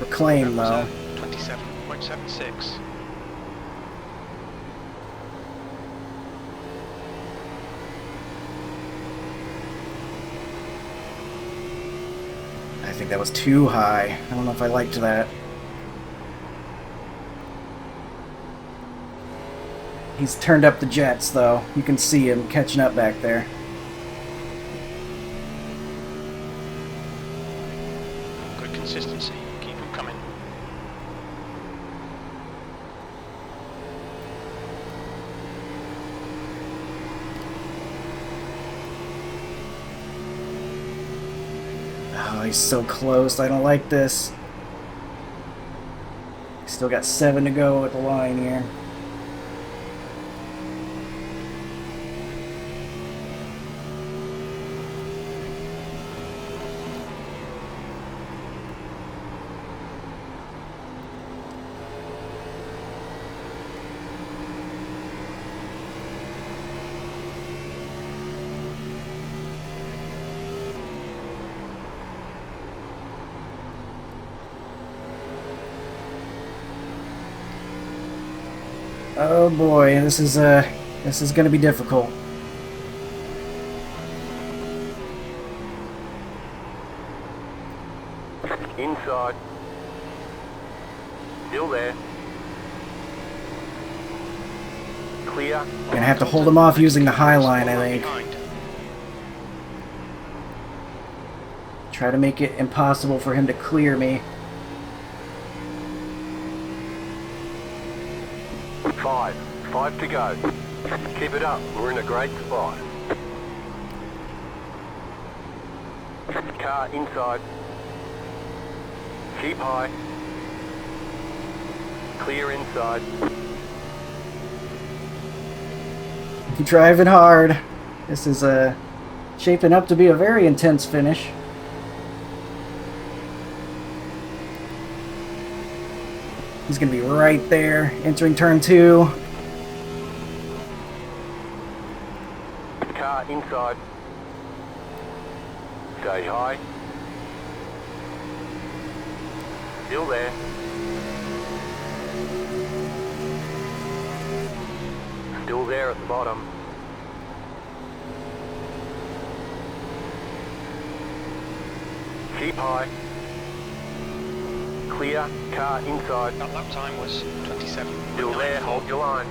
reclaim, though. 27.76. I think that was too high. I don't know if I liked that. He's turned up the jets, though. You can see him catching up back there. Good consistency. Keep them coming. Oh, he's so close. I don't like this. Still got 7 to go at the line here. Oh boy, this is gonna be difficult. Inside. Still there. Clear. Gonna have to hold him off using the high line, I think. Try to make it impossible for him to clear me. 5 to go. Keep it up, we're in a great spot. Car inside. Keep high. Clear inside. Keep driving hard. This is shaping up to be a very intense finish. He's going to be right there, entering turn 2. Car inside. Stay high. Still there. Still there at the bottom. Keep high. Clear. Car inside. That lap time was 27. Still there. Hold your line.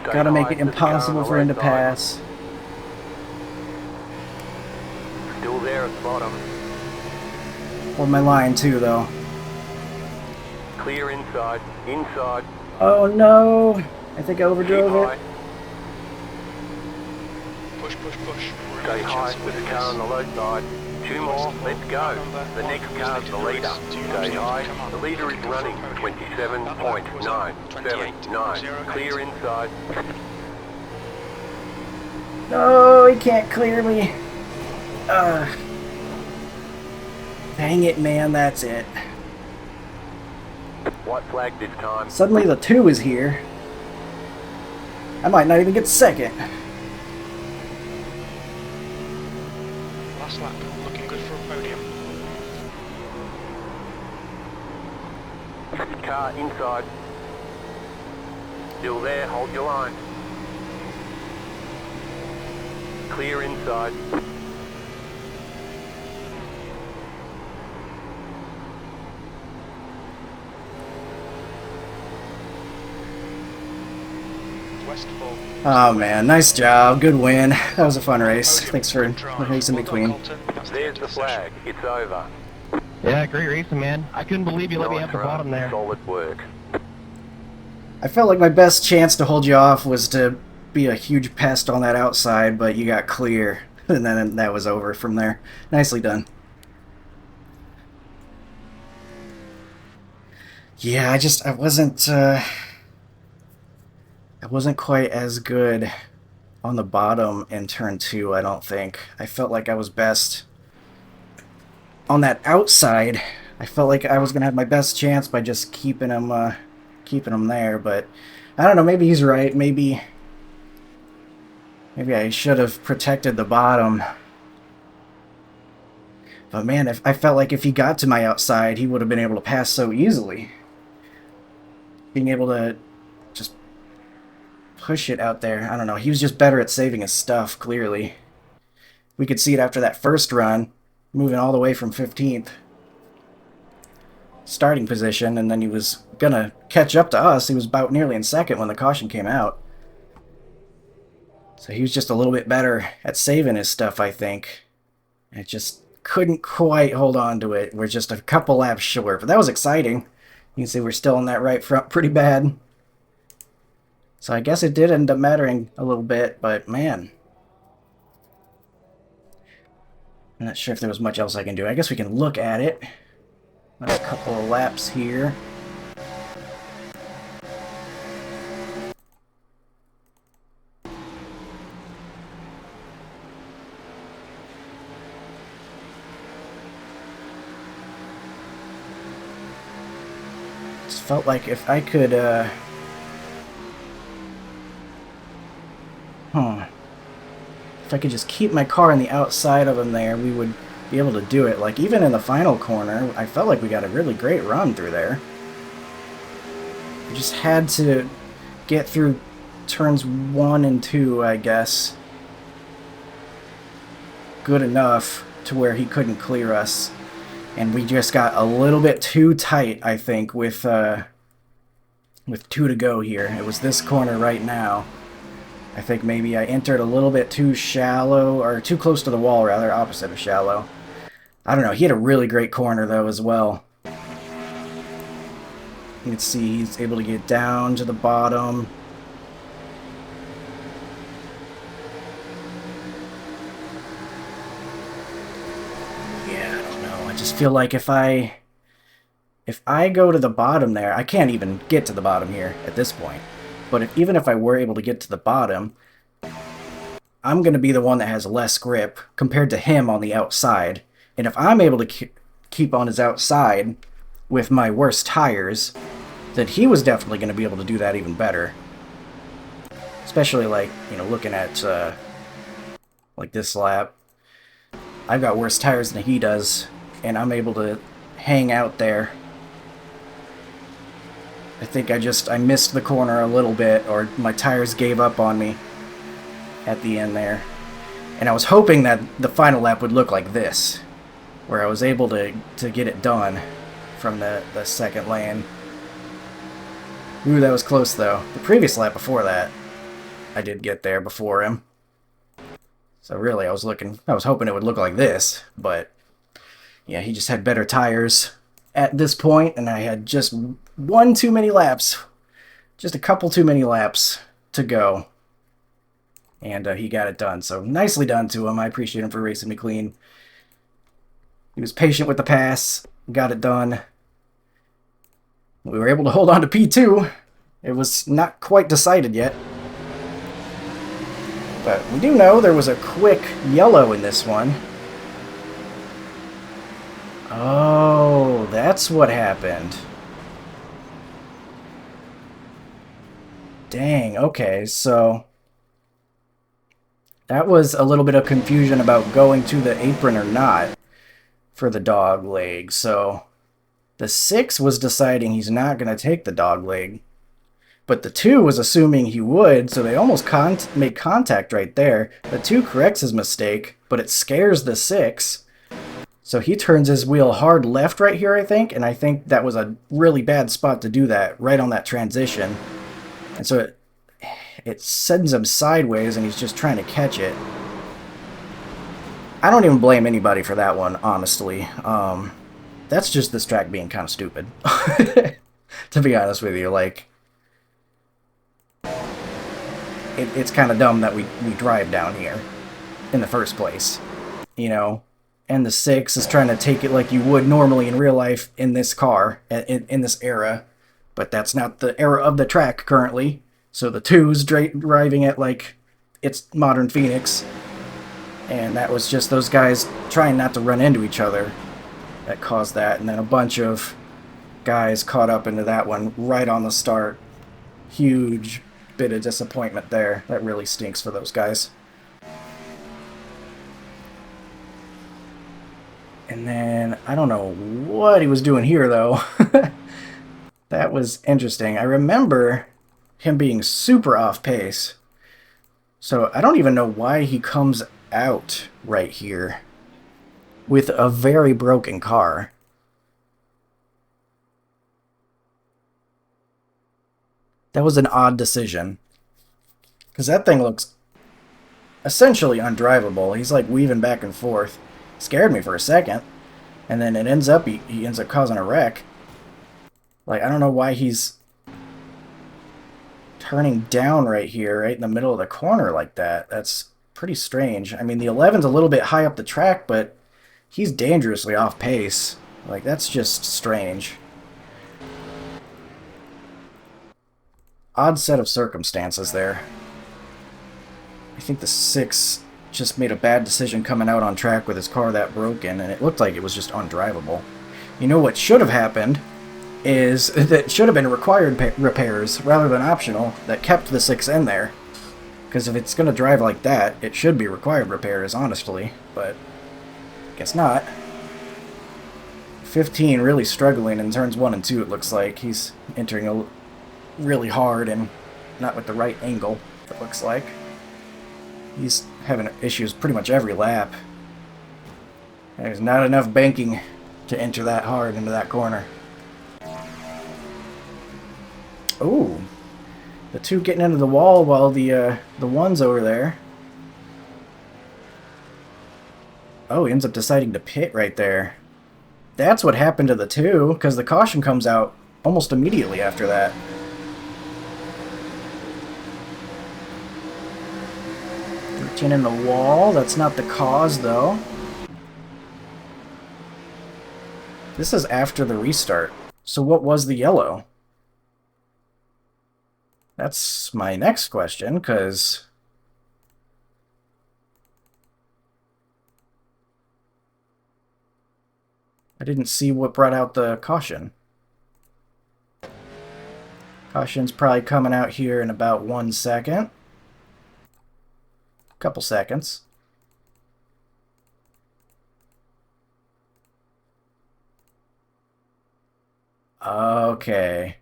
Stay Gotta make high it with the car on impossible the for him to left side. pass. Still there at the bottom. Hold my line too, though. Clear inside. Inside. Oh no! I think I Keep overdrove high. it. Push, push, push. We're in Stay the high chance with the win car on the this. low side. Two more. Let's go. The next car's the leader. Stay high. The leader is running 27.979. Clear inside. No, he can't clear me. Dang it, man, that's it. White flag this time. Suddenly the 2 is here. I might not even get second. Last lap, looking good for a podium. Car inside. Still there. Hold your line. Clear inside. Westfall. Oh man, nice job. Good win. That was a fun race. Thanks for the race in Well done, between. Colton. That's the There's end the of session. flag. It's over. Yeah, great racing, man. I couldn't believe you let me Nice have the run. bottom there. Solid work. I felt like my best chance to hold you off was to be a huge pest on that outside, but you got clear. And then that was over from there. Nicely done. Yeah, I wasn't quite as good on the bottom in turn 2, I don't think. I felt like I was best on that outside. I felt like I was gonna have my best chance by just keeping him there, but I don't know, maybe he's right. Maybe I should have protected the bottom. But man, I felt like if he got to my outside, he would have been able to pass so easily. Being able to just push it out there. I don't know. He was just better at saving his stuff, clearly. We could see it after that first run, moving all the way from 15th. Starting position, and then he was gonna catch up to us. He was about nearly in second when the caution came out. So he was just a little bit better at saving his stuff, I think. I just couldn't quite hold on to it. We're just a couple laps short, but that was exciting. You can see we're still in that right front pretty bad. So I guess it did end up mattering a little bit, but man. I'm not sure if there was much else I can do. I guess we can look at it. A couple of laps here. Just felt like if I could, if I could just keep my car on the outside of him there, we would be able to do it. Like, even in the final corner, I felt like we got a really great run through there. We just had to get through turns 1 and 2, I guess, good enough to where he couldn't clear us. And we just got a little bit too tight, I think, with 2 to go here. It was this corner right now. I think maybe I entered a little bit too shallow, or too close to the wall, rather, opposite of shallow. I don't know, he had a really great corner, though, as well. You can see he's able to get down to the bottom. Yeah, I don't know. I just feel like if I go to the bottom there, I can't even get to the bottom here at this point. But even if I were able to get to the bottom, I'm going to be the one that has less grip compared to him on the outside. And if I'm able to keep on his outside with my worst tires, then he was definitely going to be able to do that even better. Especially, like, you know, looking at like this lap. I've got worse tires than he does, and I'm able to hang out there. I think I missed the corner a little bit, or my tires gave up on me at the end there. And I was hoping that the final lap would look like this, where I was able to get it done from the second lane. Ooh, that was close though. The previous lap before that, I did get there before him. So really, I was hoping it would look like this, but yeah, he just had better tires at this point, and I had just one too many laps. Just a couple too many laps to go. And he got it done. So nicely done to him. I appreciate him for racing me clean. He was patient with the pass. Got it done. We were able to hold on to P2. It was not quite decided yet. But we do know there was a quick yellow in this one. Oh, that's what happened. Dang, okay, so that was a little bit of confusion about going to the apron or not for the dog leg. So the 6 was deciding he's not going to take the dog leg, but the 2 was assuming he would, so they almost made contact right there. The 2 corrects his mistake, but it scares the 6. So he turns his wheel hard left right here, I think, and I think that was a really bad spot to do that, right on that transition. And so it sends him sideways, and he's just trying to catch it. I don't even blame anybody for that one, honestly. That's just this track being kind of stupid, to be honest with you. Like, it's kind of dumb that we drive down here in the first place, you know? And the 6 is trying to take it like you would normally in real life in this car, in this era. But that's not the era of the track currently. So the 2's driving it like it's modern Phoenix. And that was just those guys trying not to run into each other that caused that. And then a bunch of guys caught up into that one right on the start. Huge bit of disappointment there. That really stinks for those guys. And then, I don't know what he was doing here, though. That was interesting. I remember him being super off pace. So I don't even know why he comes out right here with a very broken car. That was an odd decision. Because that thing looks essentially undrivable. He's like weaving back and forth. Scared me for a second, and then it ends up he ends up causing a wreck. Like, I don't know why he's turning down right here, right in the middle of the corner like that. That's pretty strange. I mean, the 11's a little bit high up the track, but he's dangerously off pace. Like, that's just strange. Odd set of circumstances there. I think the 6 just made a bad decision coming out on track with his car that broken, and it looked like it was just undrivable. You know what should have happened is that should have been required repairs rather than optional that kept the 6 in there. Because if it's going to drive like that, it should be required repairs, honestly, but guess not. 15 really struggling in turns 1 and 2, it looks like. He's entering really hard and not with the right angle, it looks like. He's having issues pretty much every lap. There's not enough banking to enter that hard into that corner. Oh, the 2 getting into the wall while the 1's over there. Oh, he ends up deciding to pit right there. That's what happened to the 2, because the caution comes out almost immediately after that. In the wall. That's not the cause, though. This is after the restart. So what was the yellow? That's my next question, because I didn't see what brought out the caution. Caution's probably coming out here in about 1 second. Couple seconds. Okay.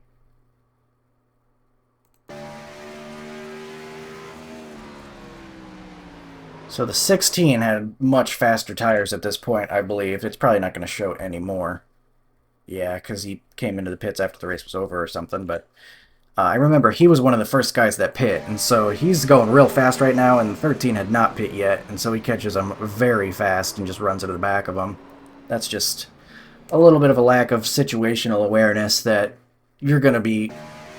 So the 16 had much faster tires at this point, I believe. It's probably not going to show anymore. Yeah, because he came into the pits after the race was over or something, but I remember he was one of the first guys that pit, and so he's going real fast right now, and 13 had not pit yet, and so he catches him very fast and just runs into the back of him. That's just a little bit of a lack of situational awareness that you're going to be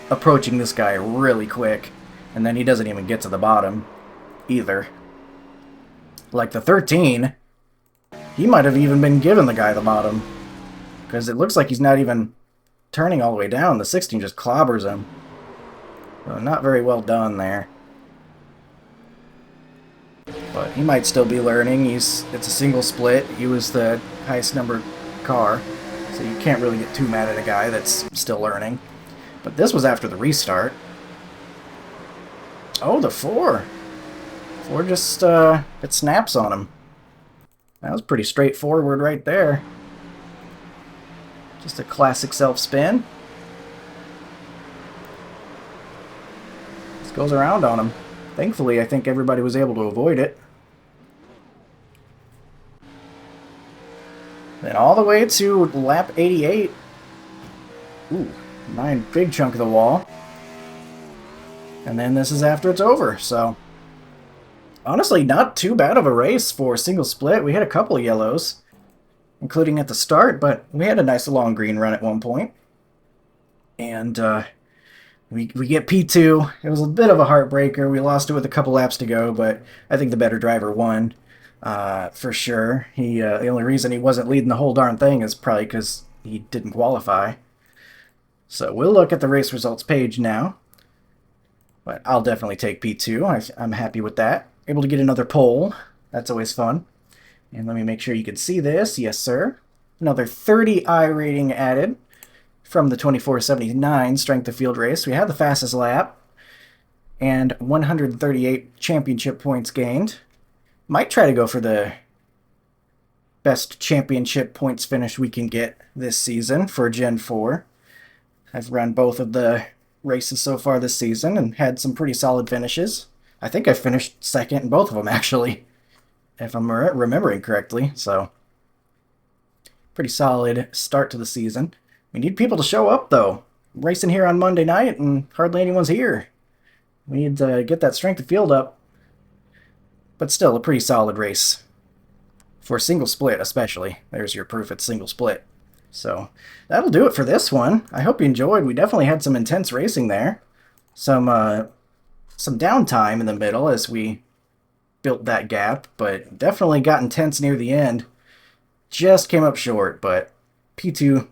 approaching this guy really quick, and then he doesn't even get to the bottom either. Like the 13, he might have even been giving the guy the bottom, because it looks like he's not even turning all the way down. The 16 just clobbers him. So not very well done there. But he might still be learning. It's a single split. He was the highest numbered car, so you can't really get too mad at a guy that's still learning. But this was after the restart. Oh, the 4. 4 just, it snaps on him. That was pretty straightforward right there. Just a classic self-spin. Just goes around on him. Thankfully, I think everybody was able to avoid it. Then all the way to lap 88. Ooh, big chunk of the wall. And then this is after it's over, so... Honestly, not too bad of a race for single split. We had a couple of yellows, including at the start, but we had a nice long green run at one point. And we get P2. It was a bit of a heartbreaker. We lost it with a couple laps to go, but I think the better driver won for sure. The only reason he wasn't leading the whole darn thing is probably because he didn't qualify. So we'll look at the race results page now. But I'll definitely take P2. I'm happy with that. Able to get another pole. That's always fun. And let me make sure you can see this. Yes, sir. Another 30 I rating added from the 2479 strength of field race. We had the fastest lap and 138 championship points gained. Might try to go for the best championship points finish we can get this season for Gen 4. I've run both of the races so far this season and had some pretty solid finishes. I think I finished second in both of them, actually, if I'm remembering correctly. So, pretty solid start to the season. We need people to show up, though. I'm racing here on Monday night, and hardly anyone's here. We need to get that strength of field up. But still, a pretty solid race. For single split, especially. There's your proof it's single split. So, that'll do it for this one. I hope you enjoyed. We definitely had some intense racing there. Some downtime in the middle as we built that gap, but definitely got intense near the end. Just came up short, but P2,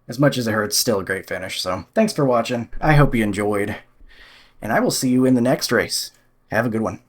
as much as it hurts, still a great finish. So thanks for watching. I hope you enjoyed, and I will see you in the next race. Have a good one.